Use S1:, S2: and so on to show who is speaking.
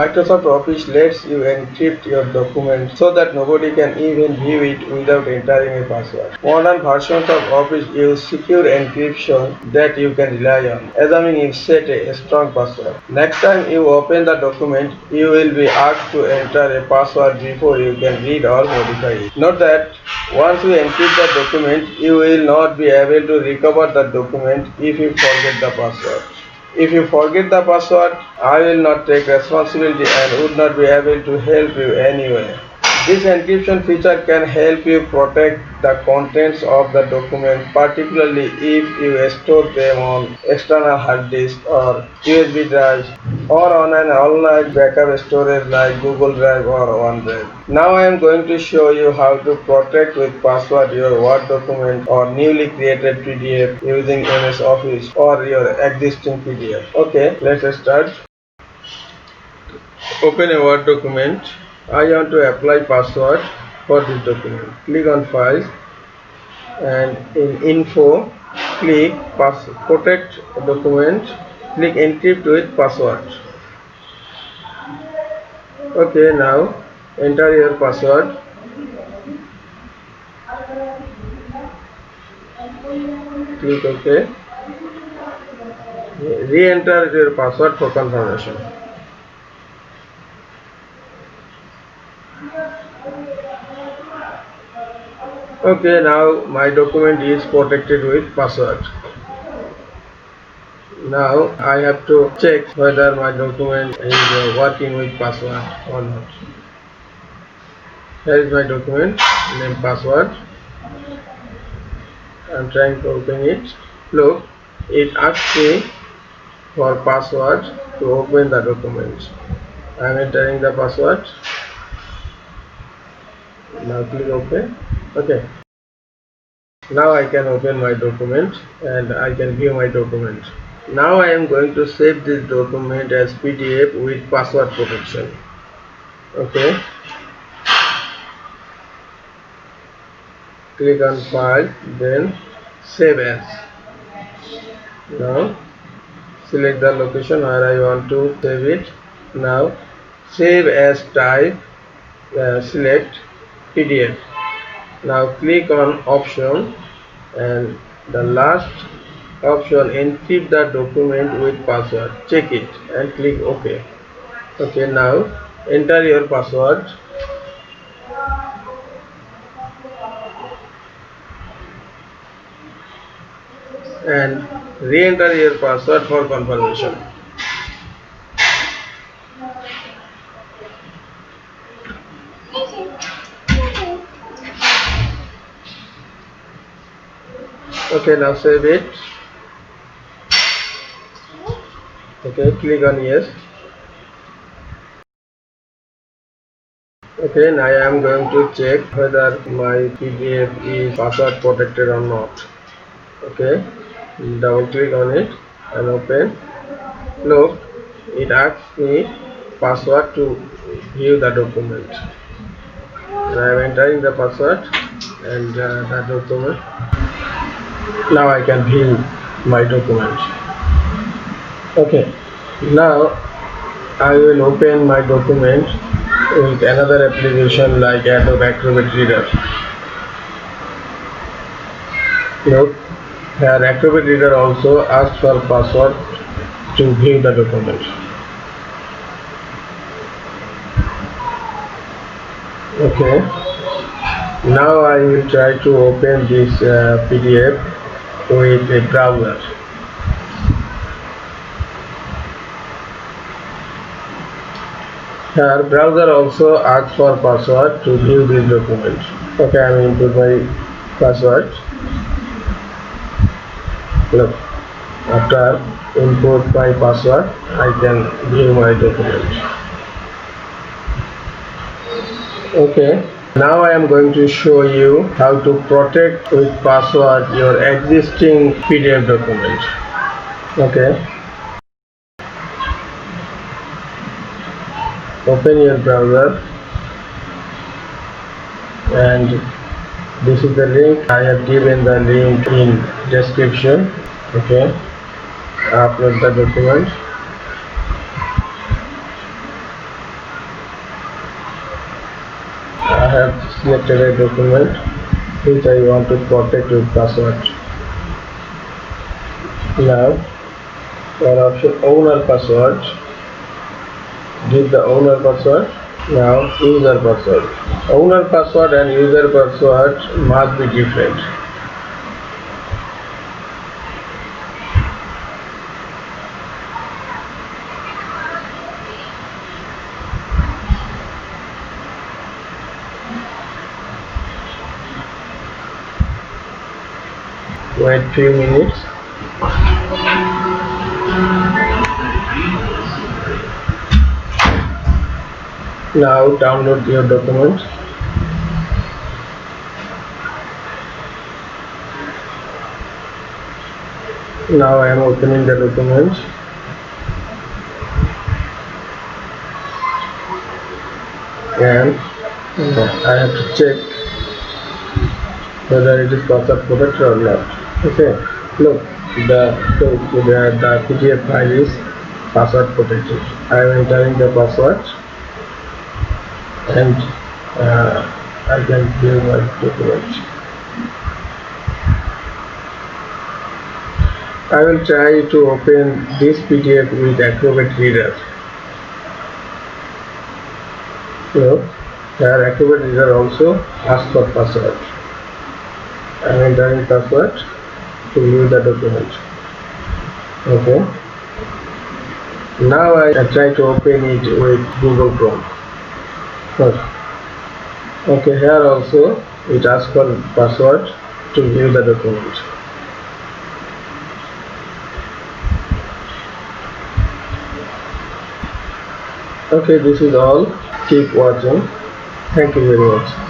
S1: Microsoft Office lets you encrypt your documents so that nobody can even view it without entering a password. Modern versions of Office use secure encryption that you can rely on, assuming you set a strong password. Next time you open the document, you will be asked to enter a password before you can read or modify it. Note that once you encrypt the document, you will not be able to recover the document if you forget the password. If you forget the password, I will not take responsibility and would not be able to help you anyway. This encryption feature can help you protect the contents of the document, particularly if you store them on external hard disk or USB drives or on an online backup storage like Google Drive or OneDrive. Now I am going to show you how to protect with password your Word document or newly created PDF using MS Office or your existing PDF. Okay, let's start. Open a Word document. I want to apply password for this document. Click on Files and in Info, click Protect Document. Click Encrypt with Password. Okay, now enter your password. Click OK. Re-enter your password for confirmation. Okay, now my document is protected with password. Now I have to check whether my document is working with password or not. Here is my document, name, password. I am trying to open it. Look, it asks me for password to open the document. I am entering the password. Now click OK. Okay. Now I can open my document and I can view my document. Now I am going to save this document as PDF with password protection. Okay. Click on File, then Save As. Now select the location where I want to save it. Now Save As type, select PDF. Now click on Option and the last option, encrypt the document with password. Check it and click OK. Okay, now enter your password. And re-enter your password for confirmation. Okay, now save it. Okay, click on yes. Okay, now I am going to check whether my PDF is password protected or not. Okay, double click on it and open. Look, it asks me password to view the document. I am entering the password and the document. Now I can view my document. Okay, now I will open my document with another application like Adobe Acrobat Reader. Look, here Acrobat Reader also asks for password to view the document. Okay, now I will try to open this PDF with a browser. Here browser also asks for password to view this document. Okay, I will input my password. Look, after input my password, I can view my document. Okay, now I am going to show you how to protect with password your existing PDF document. Okay, open your browser and this is the link. I have given the link in description. Okay, upload the document. have selected a document which I want to protect with password. Now, for option owner password, give the owner password. Now, user password. Owner password and user password must be different. Wait few minutes. Now download your document. Now I am opening the document. And I have to check whether it is password protected or not. Okay, look, the PDF file is password protected. I am entering the password and I can view my document. I will try to open this PDF with Acrobat Reader. So, here Acrobat Reader also asks for password. I am entering password to view the document. Okay. Now I try to open it with Google Chrome. Okay, here also it asks for password to view the document. Okay, this is all. Keep watching. Thank you very much.